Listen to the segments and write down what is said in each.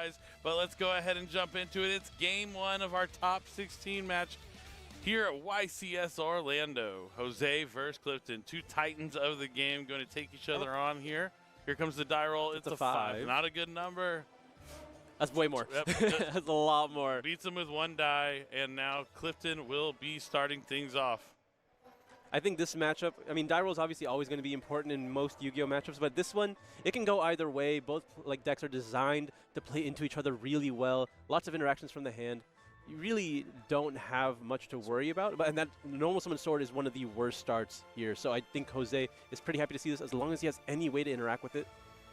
otherwise. But let's go ahead and jump into it. It's game 1 of our top 16 match here at YCS Orlando. Jose versus Clifton, 2 titans of the game, going to take each other on here. Here comes the die roll. It's a 5. Not a good number. That's way more. Yep. That's a lot more. Beats him with 1 die, and now Clifton will be starting things off. I think this matchup, I mean, die roll is obviously always going to be important in most Yu-Gi-Oh matchups, but this one, it can go either way. Both decks are designed to play into each other really well. Lots of interactions from the hand. You really don't have much to worry about, and that normal summon sword is one of the worst starts here. So I think Jose is pretty happy to see this as long as he has any way to interact with it.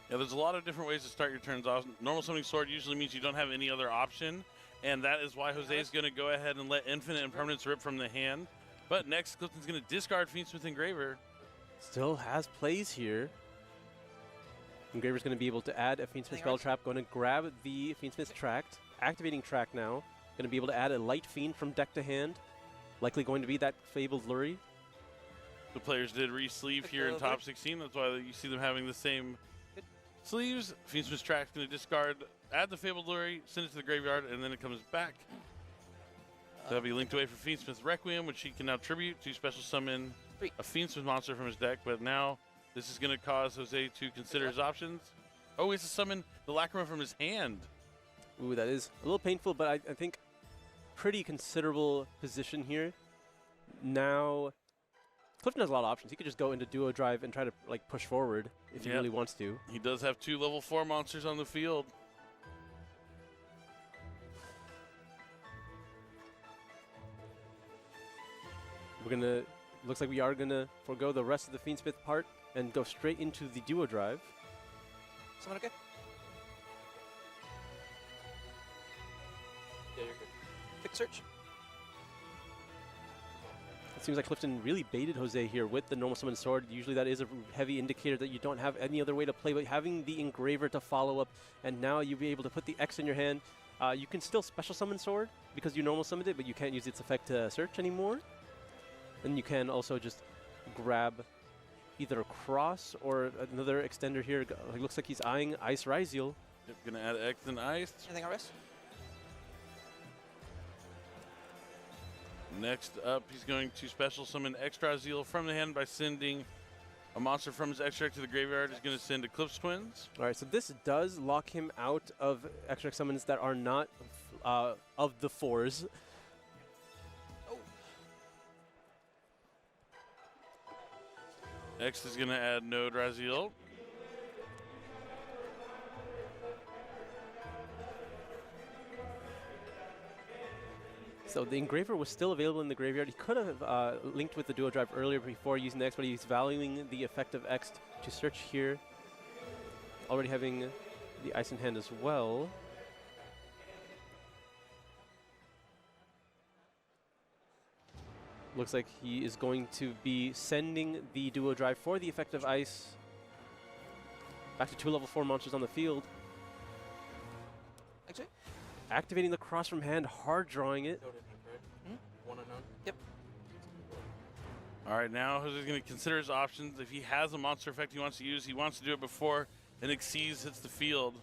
Yeah, there's a lot of different ways to start your turns off. Normal summoning sword usually means you don't have any other option, and that is why Jose is going to go ahead and let infinite and permanence rip from the hand. But next, Clifton's going to discard Fiendsmith Engraver. Still has plays here. Engraver's going to be able to add a Fiendsmith Spell Trap, going to grab the Fiendsmith Tract, activating Track now. Going to be able to add a Light Fiend from deck to hand. Likely going to be that Fabled Lurie. The players did re-sleeve here in top 16. That's why you see them having the same sleeves. Fiendsmith Tract's going to discard, add the Fabled Lurie, send it to the graveyard, and then it comes back. That'll be linked away for Fiendsmith Requiem, which he can now tribute to special summon a Fiendsmith monster from his deck. But now this is going to cause Jose to consider his options. Oh, he has to summon the Lacrima from his hand. Ooh, that is a little painful, but I think pretty considerable position here. Now, Clifton has a lot of options. He could just go into Duo Drive and try to push forward if he really wants to. He does have 2 level 4 monsters on the field. Looks like we are gonna forego the rest of the Fiendsmith part and go straight into the Duo Drive. Someone okay? Yeah, you're good. Quick search. It seems like Clifton really baited Jose here with the normal summon sword. Usually that is a heavy indicator that you don't have any other way to play, but having the Engraver to follow up, and now you'll be able to put the X in your hand. You can still special summon sword because you normal summoned it, but you can't use its effect to search anymore. And you can also just grab either a cross or another extender here. It looks like he's eyeing Ice Ryzeal. Yep, gonna add X and Ice. Anything else? Next up, he's going to special summon Extra Zeal from the hand by sending a monster from his extra deck to the graveyard. He's going to send Eclipse Twins. All right, so this does lock him out of extra deck summons that are not of the 4s. X is going to add Node Raziel. So the Engraver was still available in the graveyard. He could have linked with the Duo Drive earlier before using the X, but he's valuing the effect of X to search here. Already having the Ice in hand as well. Looks like he is going to be sending the Duo Drive for the effect of Ice. Back to 2 level 4 monsters on the field. Actually? Activating the cross from hand, hard drawing it. One unknown. Yep. All right, now Jose's going to consider his options. If he has a monster effect he wants to use, he wants to do it before an Xyz hits the field.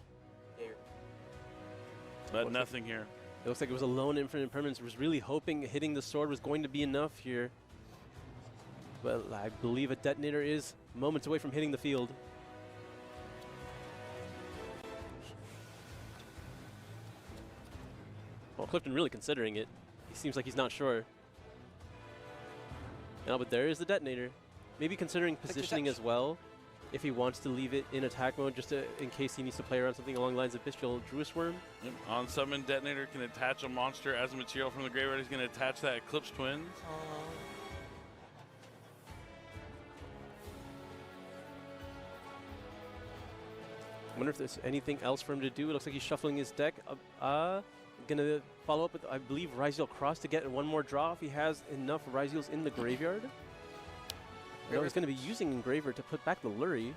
But nothing here. It looks like it was a lone infinite impermanence. Was really hoping hitting the sword was going to be enough here. But I believe a detonator is moments away from hitting the field. Well, Clifton really considering it. He seems like he's not sure. No, but there is the detonator. Maybe considering positioning as well. If he wants to leave it in attack mode, just in case he needs to play around something along the lines of Bestial Druid Worm. Yep. On summon, Detonator can attach a monster as a material from the graveyard. He's going to attach that Eclipse Twins. I wonder if there's anything else for him to do. It looks like he's shuffling his deck. Gonna follow up with, I believe, Ryzeal Cross to get one more draw if he has enough Ryzeals in the graveyard. No, he's going to be using Engraver to put back the Lurie.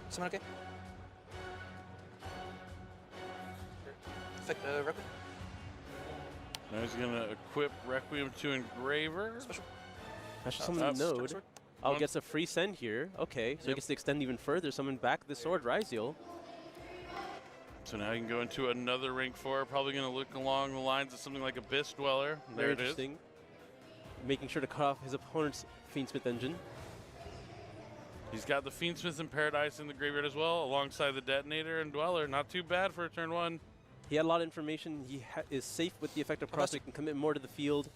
Someone okay? Effect Requiem. Now he's going to equip Requiem to Engraver. Special. That's just something to node. Oh, gets a free send here. Okay, so he gets to extend even further, summon back the Sword Ryziel. So now he can go into another rank 4, probably going to look along the lines of something like Abyss Dweller. Very interesting. Making sure to cut off his opponent's Fiendsmith engine. He's got the Fiendsmith and Paradise in the graveyard as well, alongside the Detonator and Dweller. Not too bad for a turn 1. He had a lot of information. He is safe with the effect of cross, so he can commit more to the field.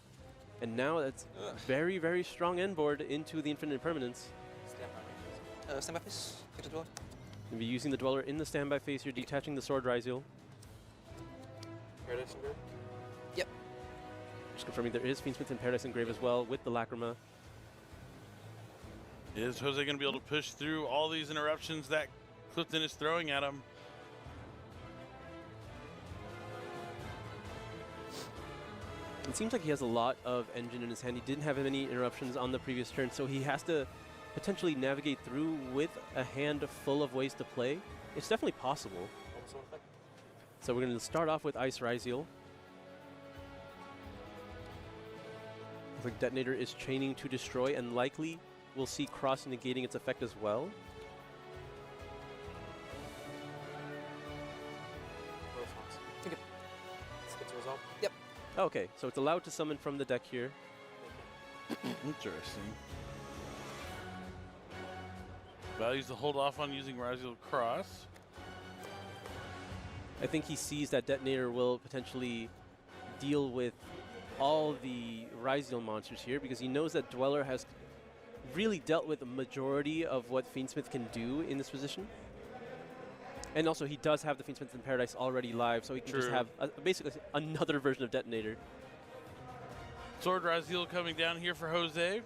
And now that's very, very strong end board into the Infinite Impermanence. Stand by face. Get the Dweller. He'll be using the Dweller in the standby phase here, detaching the Sword Ryziel. Paradise Engrave? Yep. Just confirming there is Fiendsmith and Paradise Engrave as well with the Lacrima. Is Jose going to be able to push through all these interruptions that Clifton is throwing at him? It seems like he has a lot of engine in his hand. He didn't have any interruptions on the previous turn, so he has to potentially navigate through with a hand full of ways to play. It's definitely possible. So we're going to start off with Ice Ryziel. Looks like Detonator is chaining to destroy, and likely we'll see Cross negating its effect as well. Okay. It's resolved. Yep. Okay, so it's allowed to summon from the deck here. Interesting. Values to hold off on using Ryziel Cross. I think he sees that Detonator will potentially deal with all the Ryziel monsters here because he knows that Dweller has really dealt with the majority of what Fiendsmith can do in this position. And also, he does have the Fiendsmith in Paradise already live, so he can just have basically another version of Detonator. Sword Ryziel coming down here for Jose.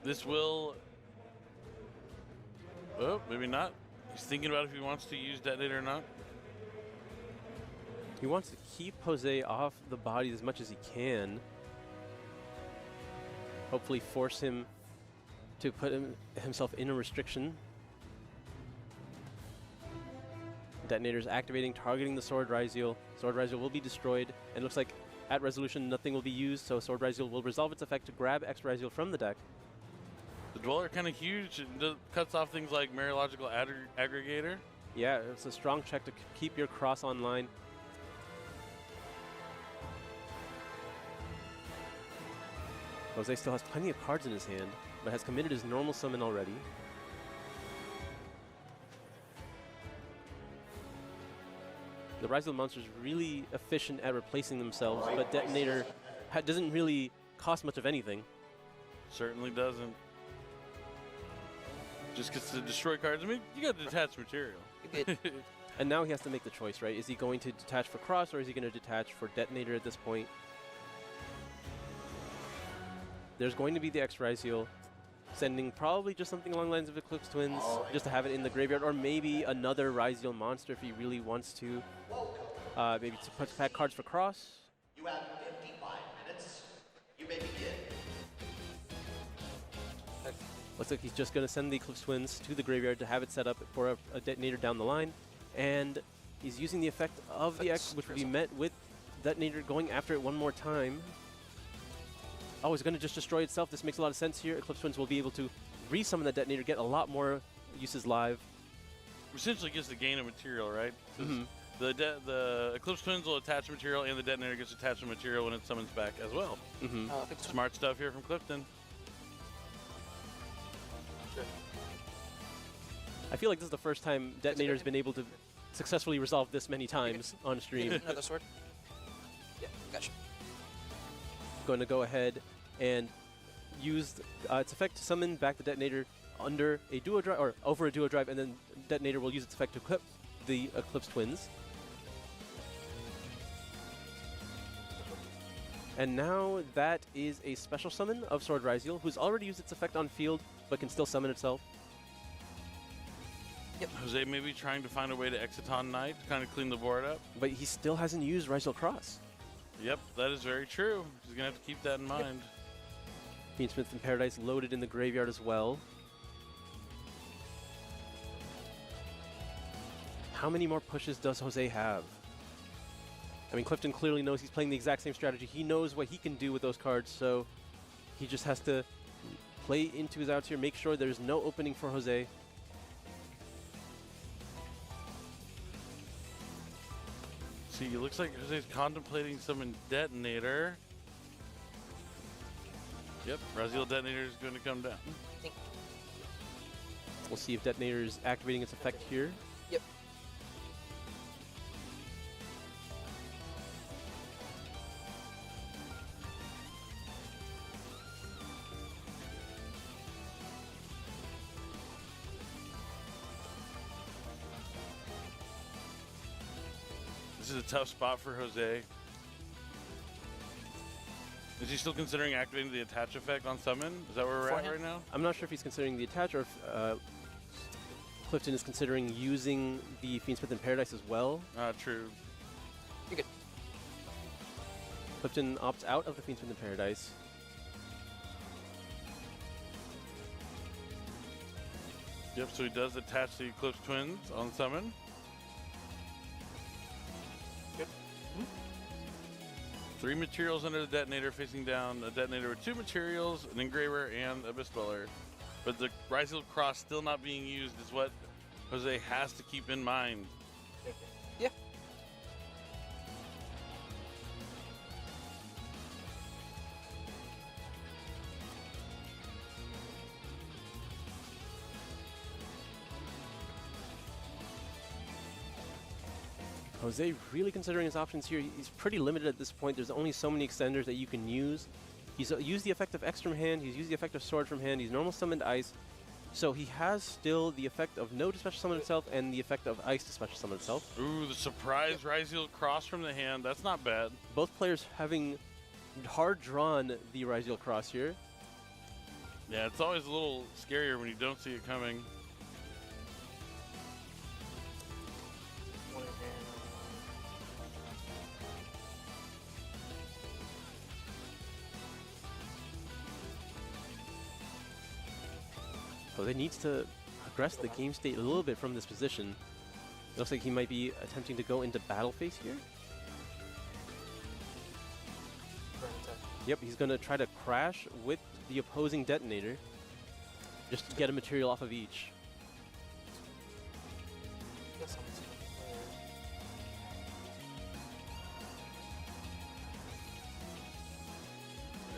This will... Oh, maybe not. He's thinking about if he wants to use Detonator or not. He wants to keep Jose off the body as much as he can. Hopefully force him to put himself in a restriction. Detonator's activating, targeting the Sword Ryziel. Sword Ryziel will be destroyed, and looks like at resolution nothing will be used, so Sword Ryziel will resolve its effect to grab X Ryziel from the deck. The Dweller kind of huge, and cuts off things like Mariological Aggregator. Yeah, it's a strong check to keep your Cross online. Jose still has plenty of cards in his hand, but has committed his normal summon already. The Ryziel monster is really efficient at replacing themselves, but Detonator doesn't really cost much of anything. Certainly doesn't. Just gets to destroy cards. I mean, you got to detach material. And now he has to make the choice, right? Is he going to detach for Cross, or is he going to detach for Detonator at this point? There's going to be the X Ryziel, sending probably just something along the lines of Eclipse Twins, just to have it in the graveyard, or maybe another Ryziel monster if he really wants to. Maybe to put back cards for Cross. You have 55 minutes. You may begin. Looks like he's just going to send the Eclipse Twins to the graveyard to have it set up for a Detonator down the line. And he's using the effect of the X, which will be met with Detonator going after it one more time. Oh, it's going to just destroy itself. This makes a lot of sense here. Eclipse Twins will be able to resummon that Detonator, get a lot more uses live. Essentially gets the gain of material, right? The Eclipse Twins will attach material, and the Detonator gets attached to material when it summons back as well. Smart stuff here from Clifton. I feel like this is the first time Detonator has been able to successfully resolve this many times on stream. Another sword. Yeah, gotcha. Going to go ahead and use its effect to summon back the Detonator under a duo drive, or over a duo drive, and then Detonator will use its effect to equip the Eclipse Twins. And now that is a special summon of Sword Ryziel, who's already used its effect on field, but can still summon itself. Yep. Jose maybe trying to find a way to Exiton Knight, kind of clean the board up. But he still hasn't used Ryziel Cross. Yep, that is very true. He's going to have to keep that in mind. Fiendsmith in Paradise loaded in the graveyard as well. How many more pushes does Jose have? I mean, Clifton clearly knows he's playing the exact same strategy. He knows what he can do with those cards, so he just has to play into his outs here, make sure there's no opening for Jose. See, it looks like Jose's contemplating some detonator. Yep, Raziel detonator is going to come down. We'll see if detonator is activating its effect here. Yep. This is a tough spot for Jose. Is he still considering activating the attach effect on summon? Is that where we're at right now? I'm not sure if he's considering the attach or if Clifton is considering using the Fiendsmith in Paradise as well. True. You're good. Clifton opts out of the Fiendsmith in Paradise. Yep, so he does attach the Eclipse Twins on summon. Good. 3 materials under the detonator facing down a detonator with 2 materials, an engraver, and Abyss Dweller. But the Raziel Cross still not being used is what Jose has to keep in mind. Yeah. Jose really considering his options here. He's pretty limited at this point. There's only so many extenders that you can use. He's used the effect of X from hand. He's used the effect of Sword from hand. He's normal summoned Ice. So he has still the effect of No to special summon himself and the effect of Ice to special summon himself. Ooh, the surprise Raziel Cross from the hand. That's not bad. Both players having hard drawn the Raziel Cross here. Yeah, it's always a little scarier when you don't see it coming. One in hand. Jose needs to progress the game state a little bit from this position. It looks like he might be attempting to go into battle phase here. Burn attack. Yep, he's going to try to crash with the opposing detonator. Just to get a material off of each. Guess I'm just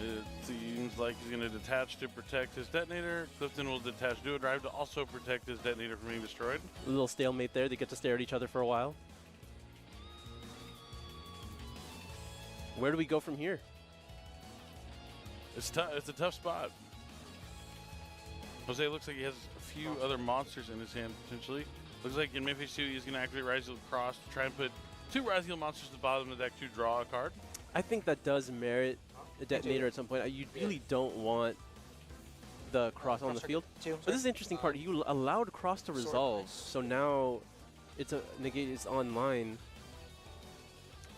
It seems like he's going to detach to protect his detonator. Clifton will detach Duo Drive to also protect his detonator from being destroyed. A little stalemate there. They get to stare at each other for a while. Where do we go from here? It's tough. It's a tough spot. Jose looks like he has a few other monsters in his hand potentially. Looks like in main phase 2 he's going to activate Raziel Cross to try and put 2 Raziel monsters at the bottom of the deck to draw a card. I think that does merit a detonator at some point. You really don't want the cross on the field. But this is the interesting part. You allowed cross to resolve, so now it's a negate is online.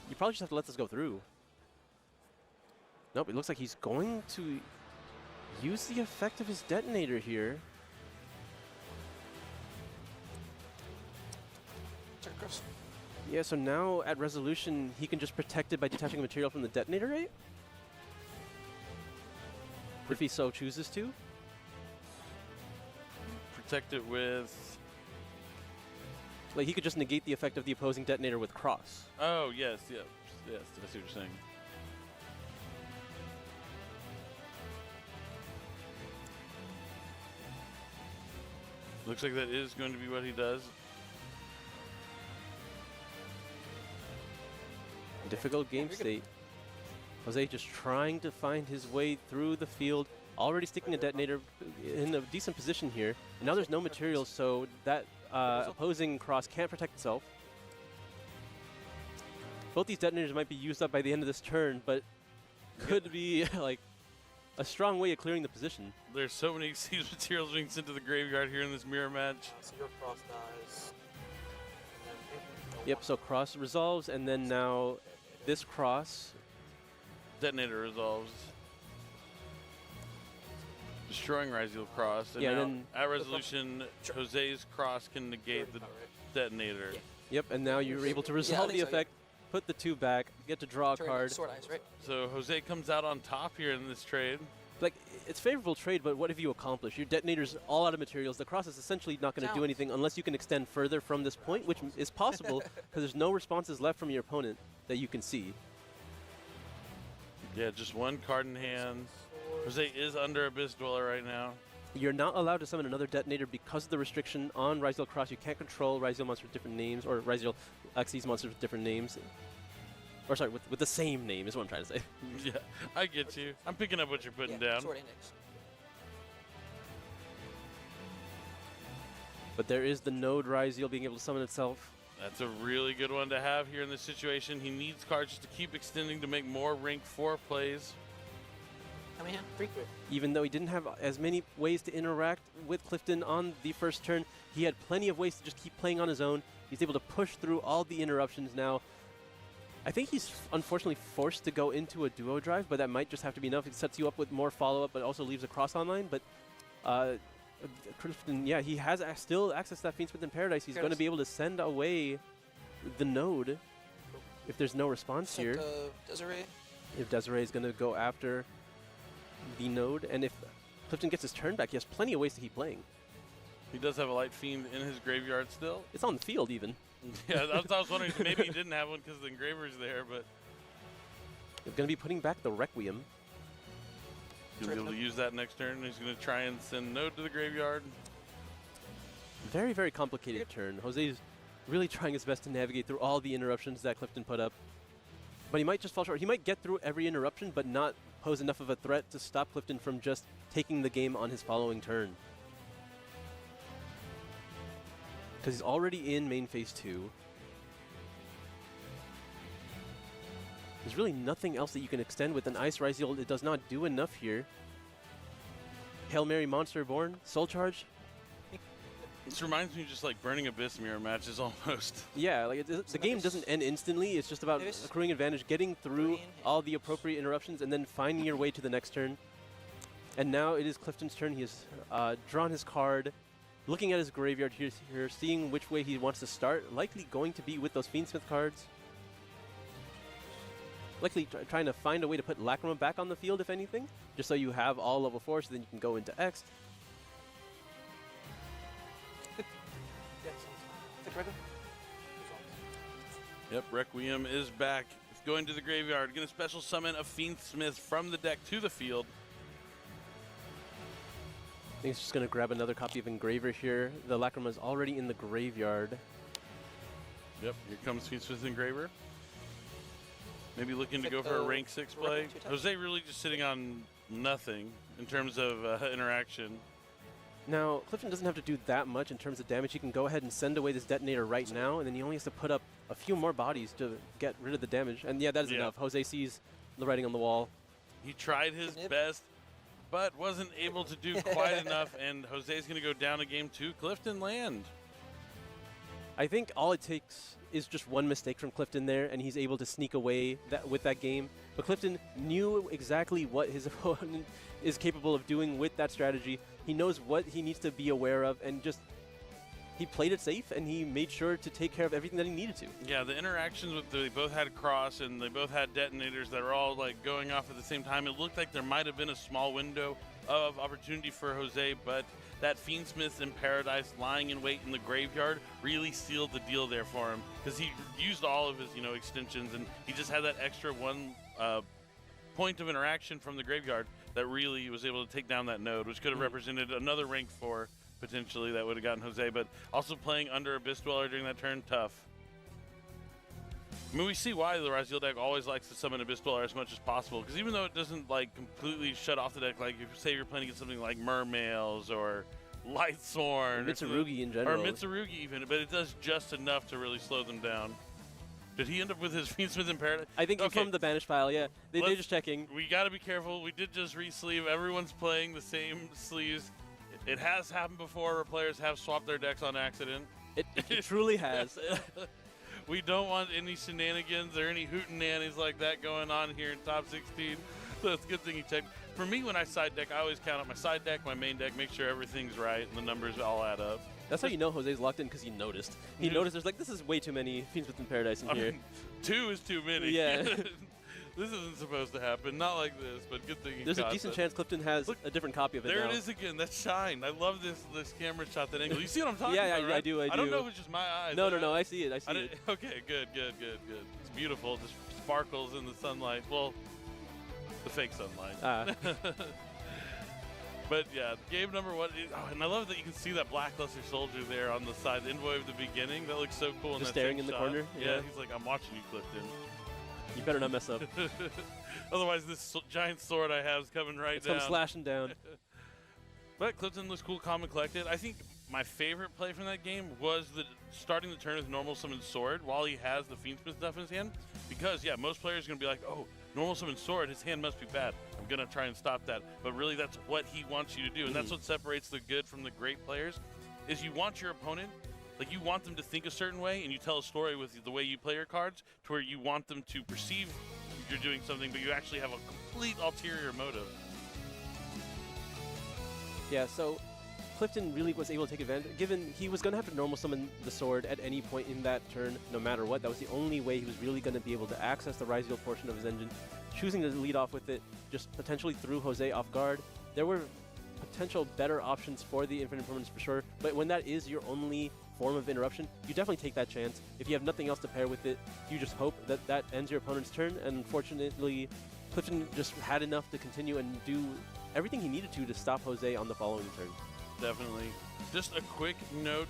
You probably just have to let this go through. Nope, it looks like he's going to use the effect of his detonator here. check cross. Yeah, so now at resolution, he can just protect it by detaching a material from the detonator, right? If he so chooses to. Protect it with... Like, he could just negate the effect of the opposing detonator with cross. Oh, yes, yes, yes. I see what you're saying. Looks like that is going to be what he does. Difficult game state. Jose just trying to find his way through the field, already sticking a detonator in a decent position here. And now there's no materials, so that opposing cross can't protect itself. Both these detonators might be used up by the end of this turn, but could be like a strong way of clearing the position. There's so many Exceed materials being sent to the graveyard here in this mirror match. So your cross dies. Yep, so cross resolves, and then now this cross. Detonator resolves. Destroying Raziel Cross. And Yeah, now then at resolution, Jose's cross can negate the detonator. Yeah. Yep, and now you're able to resolve the think so, yeah. effect, put the 2 back, get to draw a Turn card. Sword eyes, right? So Jose comes out on top here in this trade. Like, it's favorable trade, but what have you accomplished? Your detonator's all out of materials. The cross is essentially not going to do anything unless you can extend further from this point, which is possible because there's no responses left from your opponent that you can see. Yeah, just one card in hand. Jose is under Abyss Dweller right now. You're not allowed to summon another detonator because of the restriction on Ryzeal Cross. You can't control Ryzeal monsters with different names, or Ryzeal Xyz monsters with different names. Or sorry, with the same name is what I'm trying to say. Yeah, I get you. I'm picking up what you're putting down. Sword Index. But there is the Node Ryzeal being able to summon itself. That's a really good one to have here in this situation. He needs cards just to keep extending to make more rank 4 plays. How many hand? 3 crit. Even though he didn't have as many ways to interact with Clifton on the first turn, he had plenty of ways to just keep playing on his own. He's able to push through all the interruptions now. I think he's unfortunately forced to go into a duo drive, but that might just have to be enough. It sets you up with more follow-up, but also leaves a cross online. But Clifton, yeah, he has still access to that Fiendsmith in Paradise. He's going to be able to send away the node if there's no response here. Desiree. If Desiree is going to go after the node, and if Clifton gets his turn back, he has plenty of ways to keep playing. He does have a Light Fiend in his graveyard still. It's on the field even. Yeah, I was wondering maybe he didn't have one because the Engraver's there, but They're going to be putting back the Requiem. he'll be able to use that next turn. He's going to try and send Node to the graveyard. Very, very complicated turn. Jose's really trying his best to navigate through all the interruptions that Clifton put up. But he might just fall short. He might get through every interruption, but not pose enough of a threat to stop Clifton from just taking the game on his following turn. Because he's already in main phase 2. There's really nothing else that you can extend with an Ice Ryzeal. It does not do enough here. Hail Mary Monster Born, Soul Charge. This reminds me of just like Burning Abyss mirror matches almost. Yeah, like the game doesn't end instantly. It's just about accruing advantage, getting through all the appropriate interruptions, and then finding your way to the next turn. And now it is Clifton's turn. He has drawn his card, looking at his graveyard here, seeing which way he wants to start. Likely going to be with those Fiendsmith cards. Likely trying to find a way to put Lacrima back on the field, if anything, just so you have all level 4, so then you can go into X. Yep, Requiem is back. It's going to the graveyard. Going to special summon a Fiendsmith from the deck to the field. I think he's just going to grab another copy of Engraver here. The Lacrima is already in the graveyard. Yep, here comes Fiendsmith Engraver. Maybe looking to go for a rank 6 play. Jose really just sitting on nothing in terms of interaction. Now, Clifton doesn't have to do that much in terms of damage. He can go ahead and send away this detonator right now, and then he only has to put up a few more bodies to get rid of the damage. And yeah, that is enough. Jose sees the writing on the wall. He tried his best, but wasn't able to do quite enough, and Jose's going to go down a game to Clifton land. I think all it takes is just one mistake from Clifton there, and he's able to sneak away with that game. But Clifton knew exactly what his opponent is capable of doing with that strategy. He knows what he needs to be aware of, and just he played it safe, and he made sure to take care of everything that he needed to. Yeah, the interactions with they both had cross, and they both had detonators that were all like going off at the same time. It looked like there might have been a small window of opportunity for Jose, but that Fiendsmith in Paradise lying in wait in the graveyard really sealed the deal there for him, because he used all of his extensions, and he just had that extra one point of interaction from the graveyard that really was able to take down that node, which could have represented another rank 4 potentially that would have gotten Jose. But also playing under Abyss Dweller during that turn, tough. I mean, we see why the Ryzeal deck always likes to summon Abyss Dweller as much as possible, because even though it doesn't like completely shut off the deck, like if say you're playing against something like Mermails or Lightsworn, Mitsurugi in general, or Mitsurugi even, but it does just enough to really slow them down. Did he end up with his Fiendsmith in Paradise? I think from the banished file, yeah. They're just checking. We got to be careful. We did just re-sleeve. Everyone's playing the same sleeves. It has happened before where players have swapped their decks on accident. It truly has. We don't want any shenanigans or any hootenannies like that going on here in top 16. So it's a good thing you checked. For me, when I side deck, I always count out my side deck, my main deck, make sure everything's right and the numbers all add up. That's how you know Jose's locked in, because he noticed. He noticed there's like, this is way too many Fiendsmith in Paradise in here. 2 is too many. Yeah. This isn't supposed to happen. Not like this, but good thing. There's a decent chance Clifton has a different copy of it There now. it is again. That's shine. I love this camera shot, that angle. You see what I'm talking Yeah, about, I right? do. I don't know if it's just my eyes. No, I see it. Okay, good. It's beautiful. Just sparkles in the sunlight. Well, the fake sunlight. But yeah, game number 1. And I love that you can see that blackluster soldier there on the side, the envoy of the beginning. That looks so cool. Just staring in the corner. Yeah, he's like, I'm watching you, Clifton. You better not mess up. Otherwise, this giant sword I have is coming right down. Come slashing down. But Clifton looks cool, calm, and collected. I think my favorite play from that game was starting the turn with normal summon sword while he has the Fiendsmith stuff in his hand. Because, yeah, most players are going to be like, oh, normal summon sword, his hand must be bad. I'm going to try and stop that. But really, that's what he wants you to do. And that's what separates the good from the great players, is you want your opponent, like you want them to think a certain way, and you tell a story with the way you play your cards to where you want them to perceive you're doing something, but you actually have a complete ulterior motive. Yeah, so Clifton really was able to take advantage, given he was going to have to normal summon the sword at any point in that turn, no matter what. That was the only way he was really going to be able to access the Rise Yield portion of his engine. Choosing to lead off with it just potentially threw Jose off guard. There were potential better options for the Infinite Impermanence for sure, but when that is your only form of interruption, you definitely take that chance. If you have nothing else to pair with it, you just hope that that ends your opponent's turn, and unfortunately, Clifton just had enough to continue and do everything he needed to stop Jose on the following turn. Definitely. Just a quick note,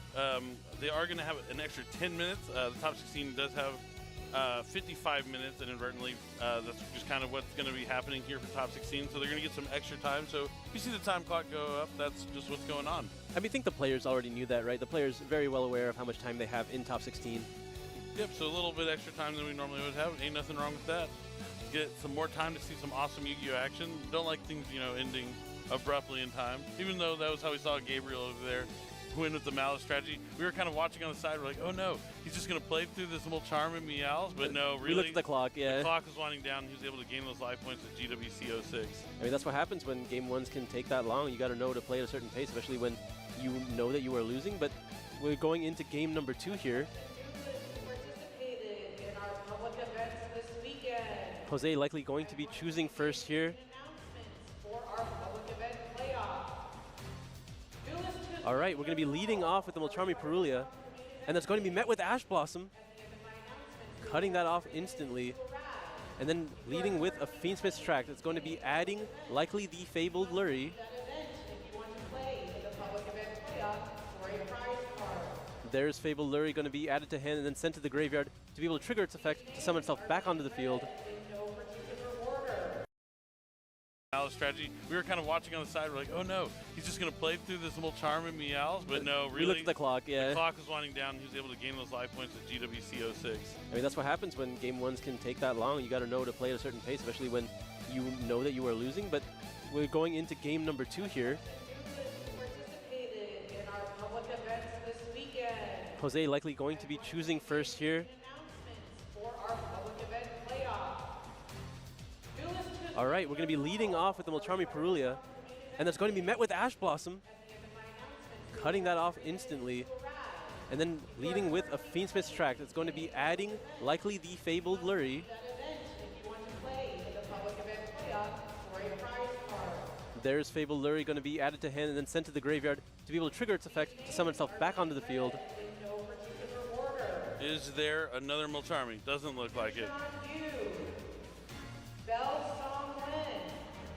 they are going to have an extra 10 minutes. The top 16 does have 55 minutes, and inadvertently, that's just kind of what's going to be happening here for top 16. So they're going to get some extra time. So if you see the time clock go up, that's just what's going on. I mean, I think the players already knew that, right? The players are very well aware of how much time they have in top 16. Yep, so a little bit extra time than we normally would have. Ain't nothing wrong with that. Get some more time to see some awesome Yu-Gi-Oh action. Don't like things, ending abruptly in time. Even though that was how we saw Gabriel over there win with the Malice strategy. We were kind of watching on the side. We're like, oh no, he's just going to play through this little charm and meows. But no, really. We looked at the clock, yeah. The clock was winding down. He was able to gain those life points at GWC 06. I mean, that's what happens when game ones can take that long. You got to know to play at a certain pace, especially when you know that you are losing. But we're going into game number 2 here. Participated in our public events this weekend. Jose likely going to be choosing first here. Announcements for our public event playoff. All right, we're going to be leading off with the Mulcharmi Perulia, and that's going to be met with Ash Blossom, cutting that off instantly, and then leading with a Fiendsmith's Tract. That's going to be adding likely the Fabled Lurie. There's Fabled Lurie going to be added to hand and then sent to the graveyard to be able to trigger its effect to summon itself back onto the field. Strategy. We were kind of watching on the side. We're like, oh no, he's just going to play through this little charm and meows. But no, really. We looked at the clock, yeah. The clock was winding down. He was able to gain those life points at GWC 06. I mean, that's what happens when game ones can take that long. You got to know to play at a certain pace, especially when you know that you are losing. But we're going into game number 2 here. Participated in our public events this weekend. Jose likely going to be choosing first here. Announcements for our public event playoff. All right, we're going to be leading off with the Mulcharmi Perulia, and that's going to be met with Ash Blossom, cutting that off instantly, and then leading with a Fiendsmith's Tract. That's going to be adding likely the Fabled Lurie. There's Fabled Lurie going to be added to hand and then sent to the graveyard to be able to trigger its effect to summon itself back onto the field. Is there another Mulcharmi? Doesn't look like it.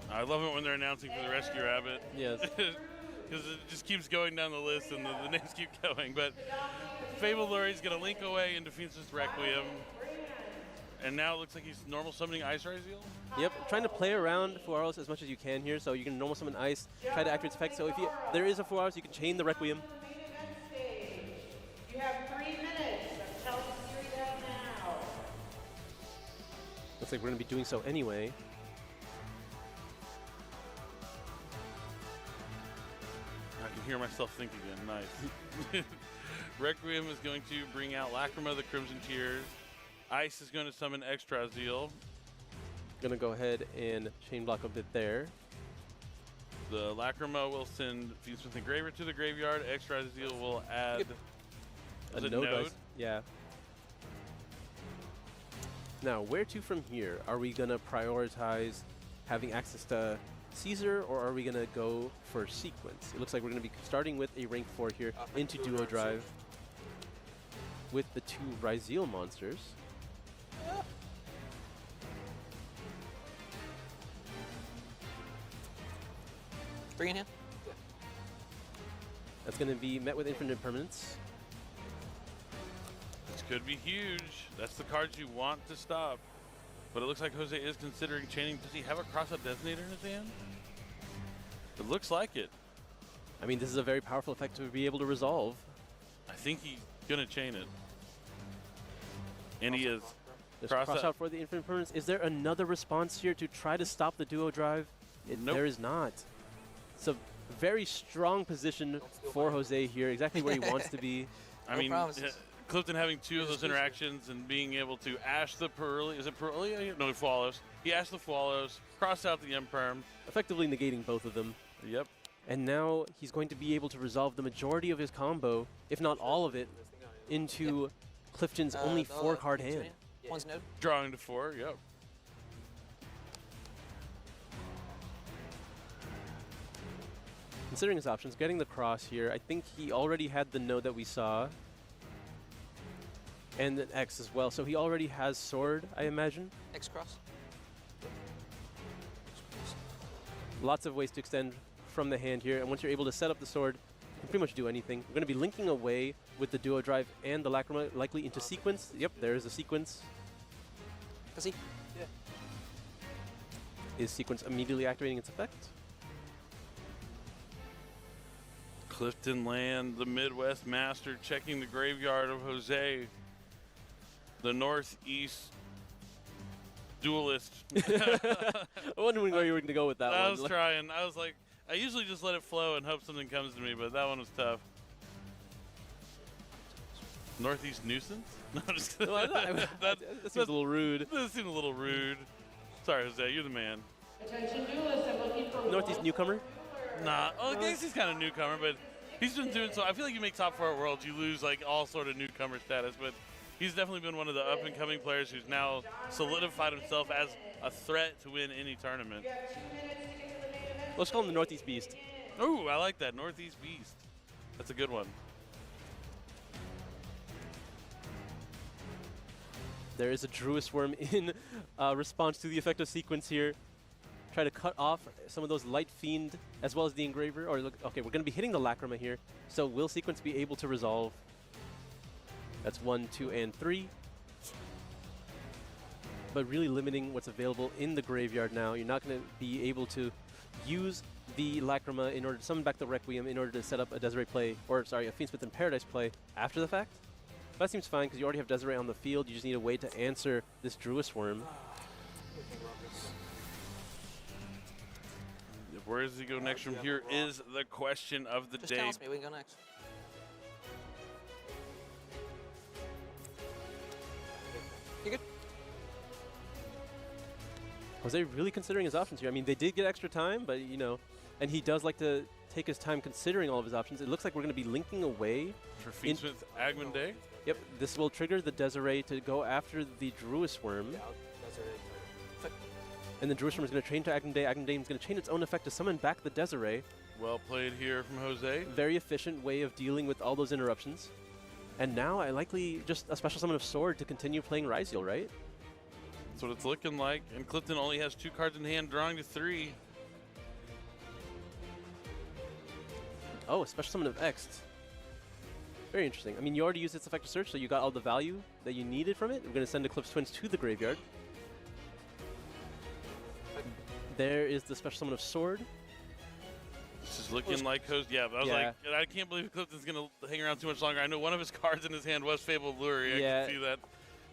I love it when they're announcing for the Rescue Rabbit. Yes. Because it just keeps going down the list and the names keep going. But Fabled Lurie is going to link away into Fiendsmith's Requiem. And now it looks like he's normal summoning Ice Raziel. Yep, trying to play around Fuaros as much as you can here. So you can normal summon Ice, try to activate its effect. So if there is a Fuaros, you can chain the Requiem. You have 3 minutes. I'm telling you that now. Looks like we're going to be doing so anyway. I can hear myself think again. Nice. Requiem is going to bring out Lacrima, the Crimson Tears. Ice is going to summon Extraziel. Going to go ahead and chain block a bit there. The Lacrima will send Fiendsmith Engraver to the graveyard. Extraziel will add a node. Yeah. Now, where to from here? Are we going to prioritize having access to Caesar, or are we going to go for sequence? It looks like we're going to be starting with a rank 4 here into duo drive with the 2 Ryzeal monsters. Bring in hand. That's going to be met with infinite permanence. This could be huge. That's the cards you want to stop. But it looks like Jose is considering chaining. Does he have a cross-out designator in his hand? It looks like it. I mean, this is a very powerful effect to be able to resolve. I think he's going to chain it. And he is. There's Cross cross out. out for the infinite permanence. Is there another response here to try to stop the duo drive? Nope. There is not. It's a very strong position for Jose here, exactly where he wants to be. I No mean, promises. Clifton having 2 of those interactions and being able to ash the Pirelli. Is it Pirelli? No, he follows. He ashed the Follows, cross out the Imperm. Effectively negating both of them. Yep. And now he's going to be able to resolve the majority of his combo, if not all of it, into Clifton's only 4-card hand. One's node. Drawing to 4, yep. Considering his options, getting the cross here, I think he already had the node that we saw. And an X as well, so he already has sword, I imagine. X cross. Lots of ways to extend from the hand here, and once you're able to set up the sword, you can pretty much do anything. We're going to be linking away with the duo drive and the Lacrima likely into sequence. Yep, there is a sequence. Does he? Is sequence immediately activating its effect? Clifton Land, the Midwest Master, checking the graveyard of Jose. The Northeast Duelist. I'm wondering where you were going to go with that one. I was trying. I was like, I usually just let it flow and hope something comes to me, but that one was tough. Northeast Nuisance? No, I'm just kidding. No, that seems a little rude. That seemed a little rude. Sorry, Jose, you're the man. Attention duelists, I'm looking for Northeast newcomer? Nah, I guess he's kind of newcomer, but he's been doing so. I feel like you make top 4 at Worlds, you lose like all sort of newcomer status, but he's definitely been one of the up-and-coming players who's now solidified himself as a threat to win any tournament. Let's call him the Northeast Beast. Ooh, I like that. Northeast Beast. That's a good one. There is a Druis Worm in response to the effective sequence here. Try to cut off some of those Light Fiend as well as the Engraver. Or look, okay, we're going to be hitting the Lacrima here. So will sequence be able to resolve? That's 1, 2, and 3. But really limiting what's available in the graveyard now. You're not going to be able to use the Lacrima in order to summon back the Requiem in order to set up a Desiree play, or sorry, a Fiendsmith in Paradise play after the fact. That seems fine because you already have Desiree on the field. You just need a way to answer this Druis Worm. Where does he go next from here is the question of the Just day. tell us, maybe we can go next. You good? Jose really considering his options here. I mean, they did get extra time, but you know, and he does like to take his time considering all of his options. It looks like we're going to be linking away. For Fiendsmith Agman Day? Yep, this will trigger the Desiree to go after the Druis Worm. And the Druis Worm is going to chain to Agam Day. Agam Day is going to chain its own effect to summon back the Desiree. Well played here from Jose. Very efficient way of dealing with all those interruptions. And now I likely just a special summon of Sword to continue playing Ryzeal, right? That's what it's looking like. And Clifton only has 2 cards in hand, drawing to 3. Oh, a special summon of X. Very interesting. I mean, you already used its effective search, so you got all the value that you needed from it. We're going to send Eclipse Twins to the graveyard. There is the special summon of Sword. This is looking like Jose. Yeah, but I was like, I can't believe Clifton's going to hang around too much longer. I know one of his cards in his hand was Fabled Lure. I can see that.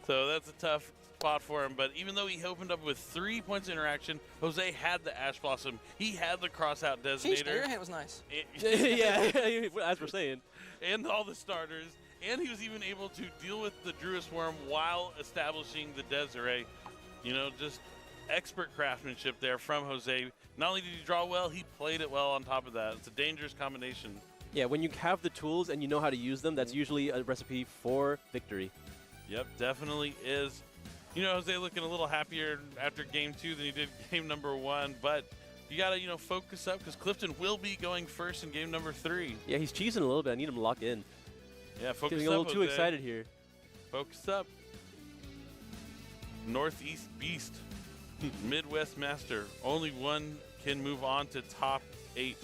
So that's a tough spot for him. But even though he opened up with 3 points of interaction, Jose had the Ash Blossom. He had the Crossout Sheesh, Designator. your hand was nice. Yeah, as we're saying. And all the starters. And he was even able to deal with the Druis Worm while establishing the Desiree. You know, just expert craftsmanship there from Jose. Not only did he draw well, he played it well on top of that. It's a dangerous combination. Yeah, when you have the tools and you know how to use them, that's usually a recipe for victory. Yep, definitely is. You know, Jose looking a little happier after game 2 than he did game number 1, but you got to, you know, focus up because Clifton will be going first in game number 3. Yeah, he's cheesing a little bit. I need him to lock in. Yeah, focus Getting up, a little too Jose. excited here. Focus up. Northeast Beast. Midwest Master. Only one can move on to top 8.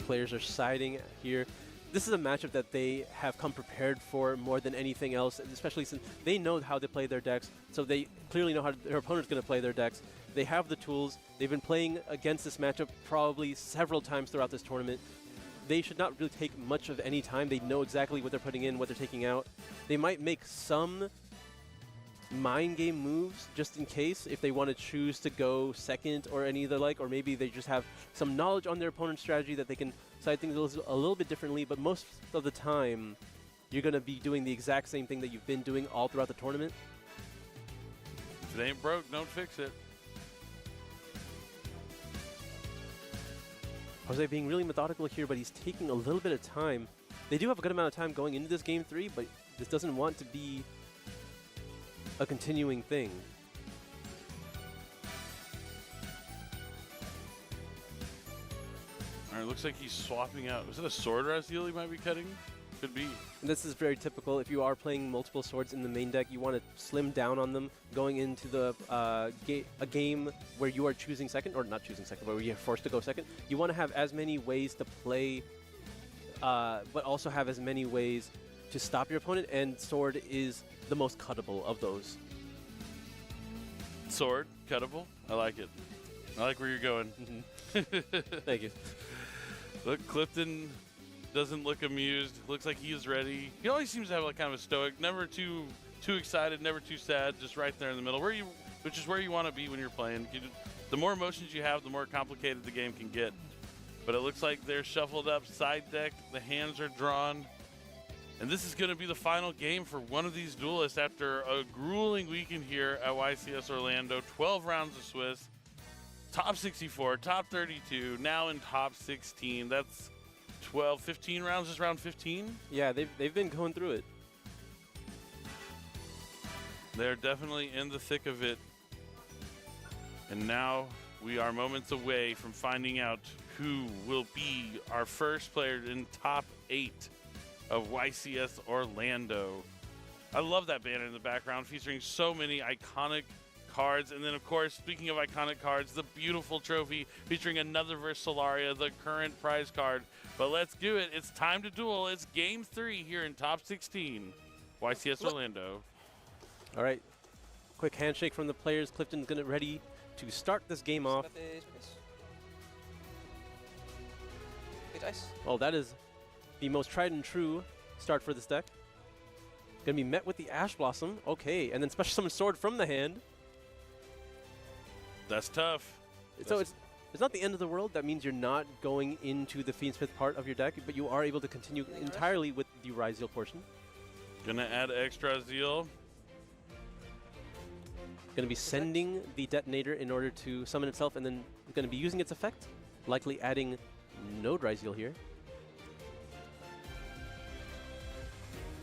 Players are siding here. This is a matchup that they have come prepared for more than anything else, especially since they know how to play their decks, so they clearly know how their opponent's going to play their decks. They have the tools. They've been playing against this matchup probably several times throughout this tournament. They should not really take much of any time. They know exactly what they're putting in, what they're taking out. They might make some mind game moves just in case if they want to choose to go second or any of the like, or maybe they just have some knowledge on their opponent's strategy that they can side things a little bit differently, but most of the time you're going to be doing the exact same thing that you've been doing all throughout the tournament. If it ain't broke, don't fix it. Jose being really methodical here, but he's taking a little bit of time. They do have a good amount of time going into this game 3, but this doesn't want to be a continuing thing. All right, looks like he's swapping out. Was it a sword Raziel he might be cutting? Could be. And this is very typical. If you are playing multiple swords in the main deck, you want to slim down on them going into the a game where you are choosing second, or not choosing second, but where you're forced to go second. You want to have as many ways to play, but also have as many ways to stop your opponent, and sword is the most cuttable of those. Sword, cuttable. I like it. I like where you're going. Thank you. Look, Clifton doesn't look amused. Looks like he is ready. He always seems to have like kind of a stoic, never too excited, never too sad, just right there in the middle, which is where you want to be when you're playing. The more emotions you have, the more complicated the game can get. But it looks like they're shuffled up side deck. The hands are drawn. And this is going to be the final game for one of these duelists after a grueling weekend here at YCS Orlando. 12 rounds of Swiss, top 64, top 32, now in top 16. That's 12, 15 rounds, is round 15? Yeah, they've been going through it. They're definitely in the thick of it. And now we are moments away from finding out who will be our first player in top 8 of YCS Orlando. I love that banner in the background featuring so many iconic cards. And then, of course, speaking of iconic cards, the beautiful trophy featuring another Versalaria, the current prize card. But let's do it. It's time to duel. It's game 3 here in top 16, YCS Orlando. All right, quick handshake from the players. Clifton's gonna ready to start this game off. Big dice. Oh, that is the most tried and true start for this deck. Gonna be met with the Ash Blossom. Okay, and then Special Summon Sword from the hand. That's tough. So it's not the end of the world. That means you're not going into the Fiend's Fifth part of your deck, but you are able to continue entirely with the Ryzeal portion. Gonna add extra zeal. Going to be sending the detonator in order to summon itself, and then going to be using its effect, likely adding Node Ryzeal here.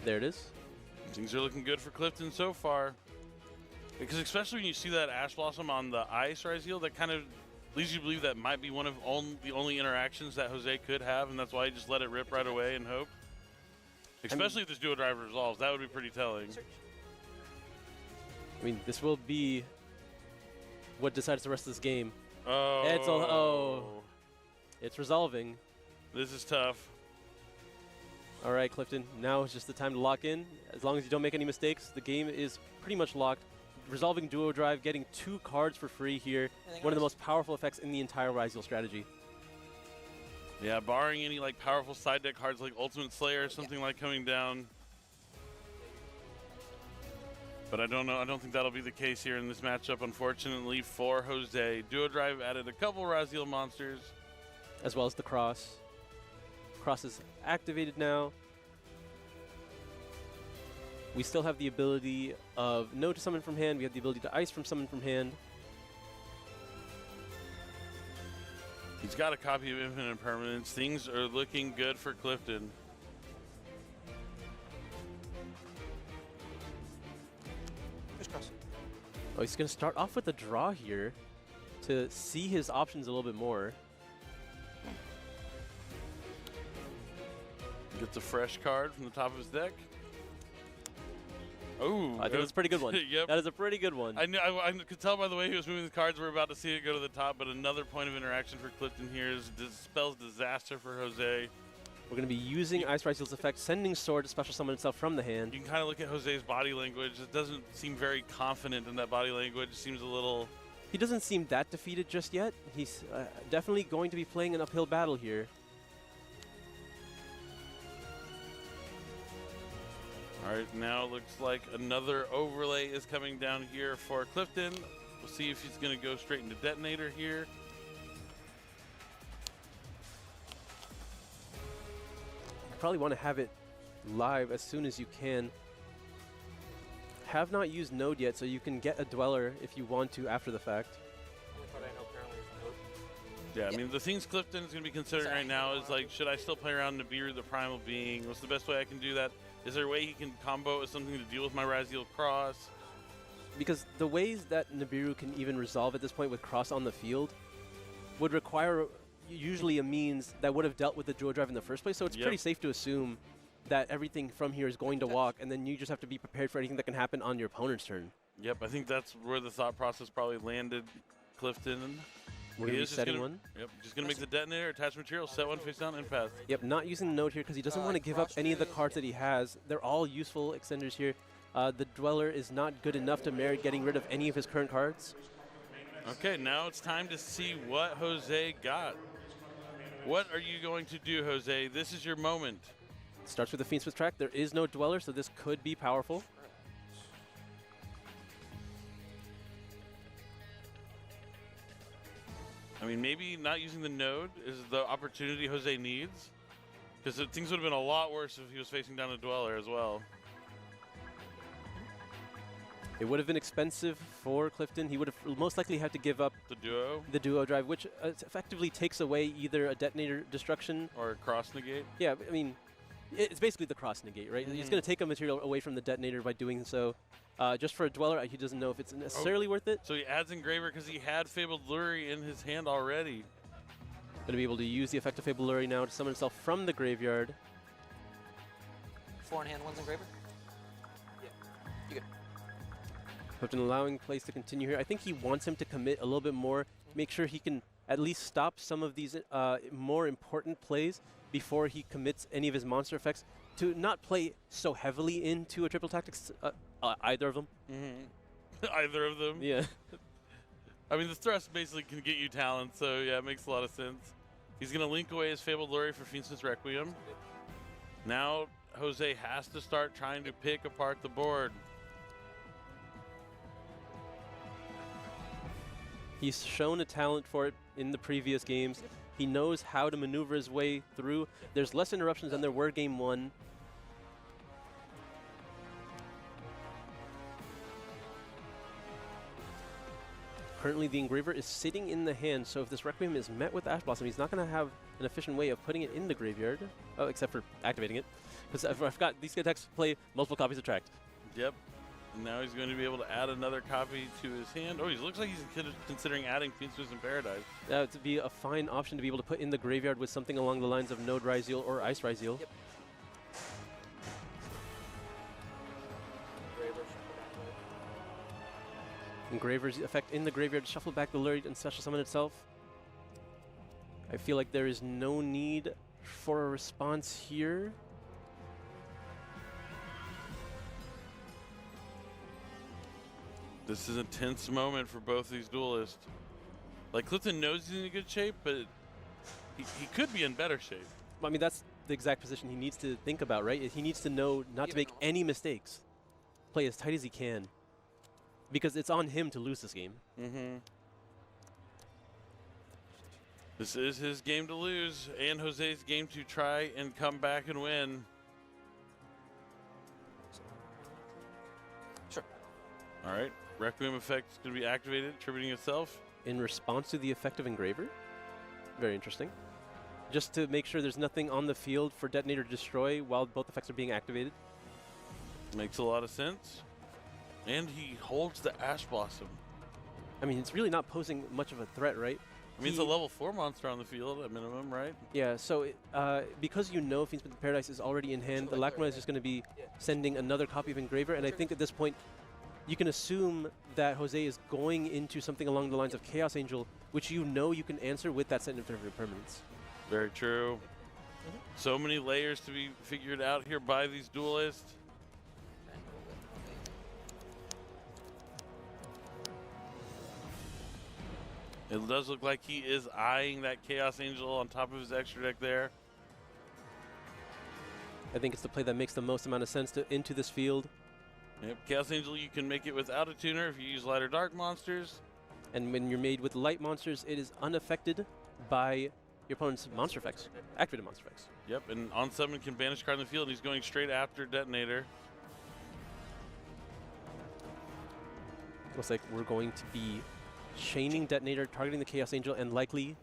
There it is. Things are looking good for Clifton so far. Because especially when you see that Ash Blossom on the Ice Ryzeal, that kind of leads you to believe that might be one of the only interactions that Jose could have, and that's why he just let it rip right away and hope. Especially if this Duo Drive resolves, that would be pretty telling. I mean, this will be what decides the rest of this game. Oh. It's resolving. This is tough. All right, Clifton, now is just the time to lock in. As long as you don't make any mistakes, the game is pretty much locked. Resolving Duo Drive, getting 2 cards for free here. One of the most powerful effects in the entire Ryzeal strategy. Yeah, barring any like powerful side deck cards like Ultimate Slayer or something like coming down. But I don't know. I don't think that'll be the case here in this matchup, unfortunately, for Jose. Duo Drive added a couple Raziel monsters. As well as the Cross. Cross is activated now. We still have the ability of Node to summon from hand. We have the ability to Ice from summon from hand. He's got a copy of Infinite Impermanence. Things are looking good for Clifton. Oh, he's going to start off with a draw here to see his options a little bit more. Gets a fresh card from the top of his deck. Oh, I think that's a pretty good one. Yep. That is a pretty good one. I could tell by the way he was moving the cards. We're about to see it go to the top, but another point of interaction for Clifton here is spells disaster for Jose. We're going to be using Ice Riseal's effect, sending Sword to special summon itself from the hand. You can kind of look at Jose's body language. It doesn't seem very confident in that body language. It seems a little... He doesn't seem that defeated just yet. He's definitely going to be playing an uphill battle here. All right, now it looks like another overlay is coming down here for Clifton. We'll see if he's going to go straight into Detonator here. You probably want to have it live as soon as you can. Have not used Node yet, so you can get a Dweller if you want to after the fact. Only card I know currently is Node. Yeah, I mean, the things Clifton is going to be considering right now is like, should I still play around Nibiru, the Primal Being? What's the best way I can do that? Is there a way he can combo it with something to deal with my Raziel Cross? Because the ways that Nibiru can even resolve at this point with Cross on the field would require usually a means that would have dealt with the Duo Drive in the first place, so it's pretty safe to assume that everything from here is going to walk, and then you just have to be prepared for anything that can happen on your opponent's turn. Yep, I think that's where the thought process probably landed Clifton. We're going to be setting one. Yep, just going to make the Detonator, attach material, set one face down, and pass. Yep, not using the Node here because he doesn't want to give up any of the cards that he has. They're all useful extenders here. The Dweller is not good enough to merit getting rid of any of his current cards. Okay, now it's time to see what Jose got. What are you going to do, Jose? This is your moment. Starts with the Fiendsmith track. There is no Dweller, so this could be powerful. I mean, maybe not using the Node is the opportunity Jose needs, because things would have been a lot worse if he was facing down a Dweller as well. It would have been expensive for Clifton. He would have most likely had to give up The Duo Drive, which effectively takes away either a Detonator Destruction or a Cross Negate. Yeah, I mean, it's basically the Cross Negate, right? He's going to take a material away from the Detonator by doing so. Just for a Dweller, he doesn't know if it's necessarily worth it. So he adds Engraver because he had Fabled Lure in his hand already. Going to be able to use the effect of Fabled Lure now to summon himself from the graveyard. 4 in hand, 1's Engraver. Yeah, you good. Clifton allowing plays to continue here. I think he wants him to commit a little bit more, make sure he can at least stop some of these more important plays before he commits any of his monster effects, to not play so heavily into a triple tactics, either of them. Either of them. Yeah. I mean, the thrust basically can get you talent, so yeah, it makes a lot of sense. He's going to link away his Fabled Lure for Fiendsmith's Requiem. Now Jose has to start trying to pick apart the board. He's shown a talent for it in the previous games. He knows how to maneuver his way through. There's less interruptions than there were game one. Currently, the Engraver is sitting in the hand, so if this Requiem is met with Ash Blossom, he's not going to have an efficient way of putting it in the graveyard, except for activating it. Because I forgot, these decks play multiple copies of Tract. Yep. And now he's going to be able to add another copy to his hand. Oh, he looks like he's considering adding Fiendsmith in Paradise. That would be a fine option to be able to put in the graveyard with something along the lines of Node Raziel or Ice Raziel. Yep. Engraver's effect in the graveyard, shuffle back the Lure and special summon itself. I feel like there is no need for a response here. This is a tense moment for both these duelists. Like, Clifton knows he's in good shape, but he could be in better shape. I mean, that's the exact position he needs to think about, right? He needs to know not to make any mistakes. Play as tight as he can. Because it's on him to lose this game. This is his game to lose, and Jose's game to try and come back and win. Sure. All right. Requiem effect is going to be activated, attributing itself. In response to the effect of Engraver. Very interesting. Just to make sure there's nothing on the field for Detonator to destroy while both effects are being activated. Makes a lot of sense. And he holds the Ash Blossom. I mean, it's really not posing much of a threat, right? I mean, it's a level 4 monster on the field at minimum, right? Yeah, so because you know Fiendsmith of Paradise is already in hand, the Lacrimon is just going to be sending another copy of Engraver, and I think at this point, you can assume that Jose is going into something along the lines of Chaos Angel, which you know you can answer with that set Infinite Permanence. Very true. So many layers to be figured out here by these duelists. It does look like he is eyeing that Chaos Angel on top of his extra deck there. I think it's the play that makes the most amount of sense into this field. Yep, Chaos Angel, you can make it without a tuner if you use light or dark monsters. And when you're made with light monsters, it is unaffected by your opponent's monster effects, activated monster effects. Yep, and on summon can banish card in the field, and he's going straight after Detonator. Looks like we're going to be chaining Detonator, targeting the Chaos Angel, and likely,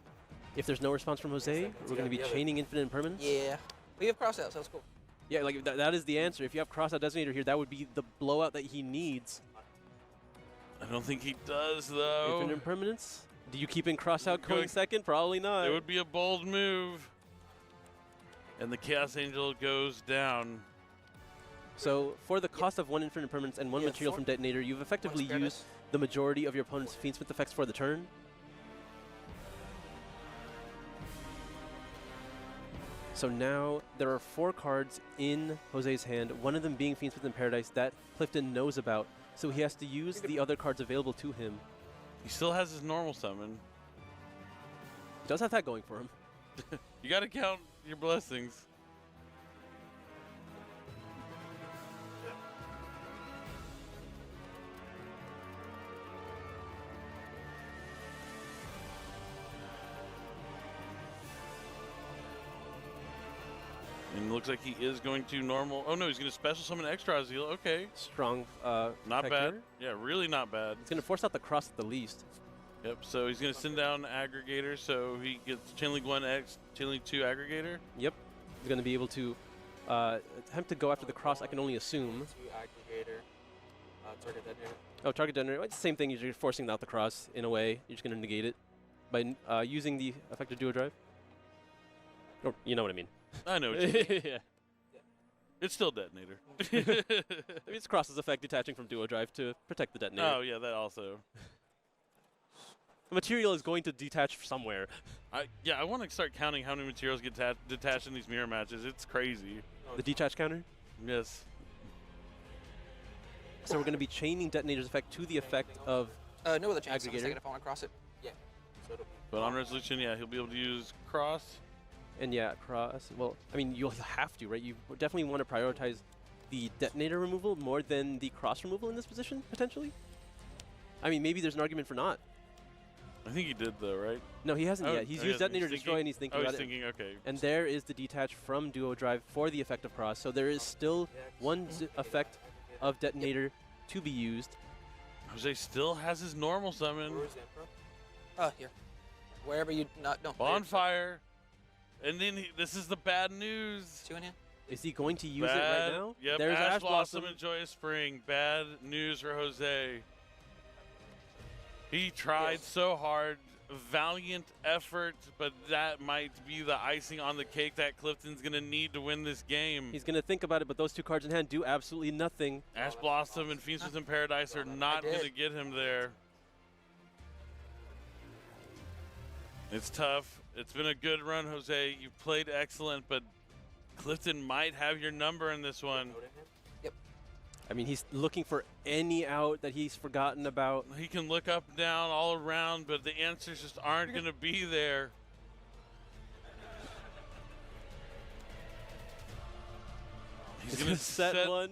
if there's no response from Jose, we're going to be chaining Infinite Impermanence. Yeah. We have crossouts, so that's cool. Yeah, like that is the answer. If you have Crossout Designator here, that would be the blowout that he needs. I don't think he does, though. Infinite Impermanence? Do you keep in Crossout going second? Probably not. It would be a bold move. And the Chaos Angel goes down. So for the cost of 1 Infinite Impermanence and 1 material from Detonator, you've effectively used the majority of your opponent's Fiendsmith effects for the turn. So now there are 4 cards in Jose's hand, one of them being Fiendsmith in Paradise that Clifton knows about, so he has to use the other cards available to him. He still has his normal summon. He does have that going for him. You got to count your blessings. And it looks like he is going to normal. Oh no, he's going to special summon extra Azil. Okay. Strong. Not bad. Yeah, really not bad. It's going to force out the cross at the least. Yep, so he's going to send down Aggregator, so he gets Chainlink 1X, Chainlink 2 Aggregator. Yep. He's going to be able to attempt to go after the cross, I can only assume. 2 Aggregator, target Detonator. Oh, target Detonator. It's the same thing. You're forcing out the cross in a way. You're just going to negate it by using the effective duo drive. Or, you know what I mean. I know what you mean. Yeah. It's still Detonator. I mean, it's cross's effect detaching from duo drive to protect the Detonator. Oh, yeah, that also. The material is going to detach somewhere. I want to start counting how many materials get detached in these mirror matches. It's crazy. The detach counter? Yes. So we're going to be chaining Detonator's effect to the effect of No other chance. Aggregator. Second if I want to cross it. Yeah. So it'll be But on resolution, yeah, he'll be able to use cross. And yeah, cross. Well, I mean, you'll have to, right? You definitely want to prioritize the Detonator removal more than the cross removal in this position, potentially. I mean, maybe there's an argument for not. I think he did, though, right? No, he hasn't yet. He's used Detonator he's Destroy, and he's thinking Oh, about he's it. thinking, okay. And there is the detach from duo drive for the effect of cross. So there is still one effect of Detonator to be used. Jose still has his normal summon. here. Wherever you not no. Bonfire. And then this is the bad news. 2 in hand. Is he going to use Bad, it right now? Yep, There's Ash Blossom and Joyous Spring. Bad news for Jose. He tried so hard. Valiant effort, but that might be the icing on the cake that Clifton's going to need to win this game. He's going to think about it, but those 2 cards in hand do absolutely nothing. Ash Blossom and Fiendsmith in Paradise are not going to get him there. It's tough. It's been a good run, Jose. You've played excellent, but Clifton might have your number in this one. Yep. I mean, he's looking for any out that he's forgotten about. He can look up and down all around, but the answers just aren't going to be there. He's going to set one.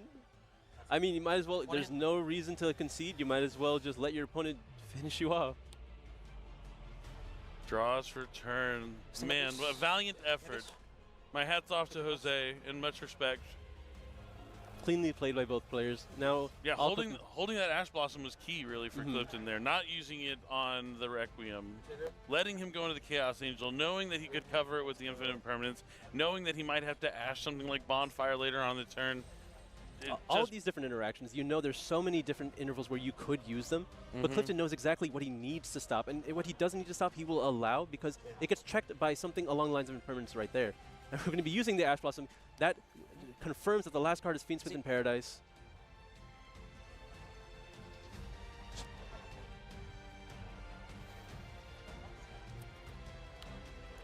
I mean, you might as well. There's no reason to concede. You might as well just let your opponent finish you off. Draws for turn. Man, what a valiant effort. My hat's off to Jose, in much respect. Cleanly played by both players. Now, Yeah, holding that Ash Blossom was key, really, for Clifton there. Not using it on the Requiem. Letting him go into the Chaos Angel, knowing that he could cover it with the Infinite Impermanence, knowing that he might have to Ash something like Bonfire later on the turn. all of these different interactions, you know there's so many different intervals where you could use them, but Clifton knows exactly what he needs to stop, and what he doesn't need to stop, he will allow, because it gets checked by something along the lines of impermanence right there. And we're going to be using the Ash Blossom. That confirms that the last card is Fiendsmith in Paradise.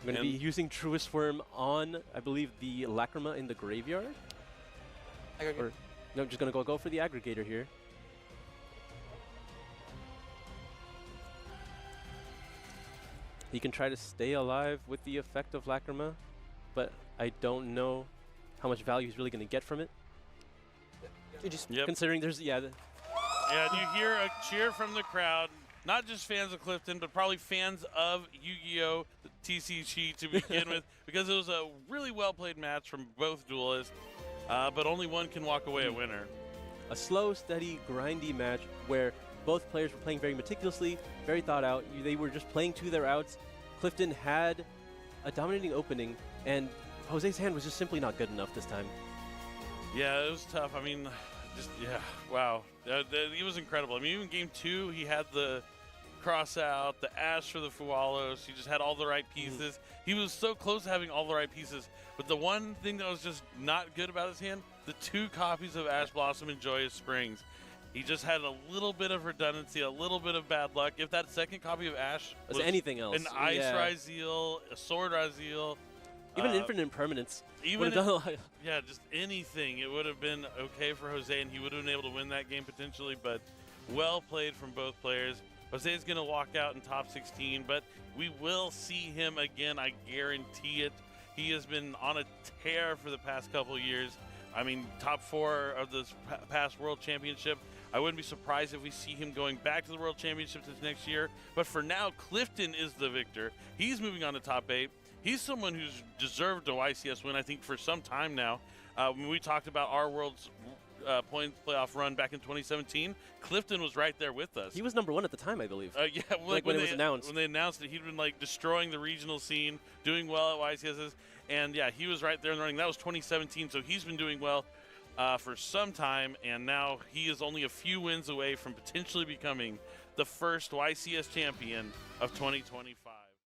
I'm going to be using Truest Worm on, I believe, the Lacrima in the graveyard. Or, no, I'm just going to go for the aggregator here. He can try to stay alive with the effect of Lacrima, but I don't know how much value he's really going to get from it. Yep. Considering there's, Yeah, and you hear a cheer from the crowd. Not just fans of Clifton, but probably fans of Yu-Gi-Oh! TCG to begin with, because it was a really well-played match from both duelists, but only one can walk away a winner. A slow, steady, grindy match where both players were playing very meticulously, very thought out. They were just playing to their outs. Clifton had a dominating opening, and Jose's hand was just simply not good enough this time. Yeah, it was tough. I mean, wow. He was incredible. I mean, even game 2, he had the cross out, the Ash for the Fualos. He just had all the right pieces. He was so close to having all the right pieces. But the one thing that was just not good about his hand, the 2 copies of Ash Blossom and Joyous Springs. He just had a little bit of redundancy, a little bit of bad luck. If that second copy of Ash was anything else, an Ice Raziel, a Sword Raziel, even Infinite Impermanence, even just anything, it would have been okay for Jose, and he would have been able to win that game potentially. But well played from both players. Jose is going to walk out in top 16, but we will see him again. I guarantee it. He has been on a tear for the past couple of years. I mean, top 4 of this past World Championship. I wouldn't be surprised if we see him going back to the World Championship this next year. But for now, Clifton is the victor. He's moving on to top 8. He's someone who's deserved a YCS win, I think, for some time now. When we talked about our World's points playoff run back in 2017, Clifton was right there with us. He was number 1 at the time, I believe. Yeah, like when it was announced. When they announced it, he'd been like destroying the regional scene, doing well at YCSs, and yeah, he was right there in the running. That was 2017, so he's been doing well for some time, and now he is only a few wins away from potentially becoming the first YCS champion of 2025.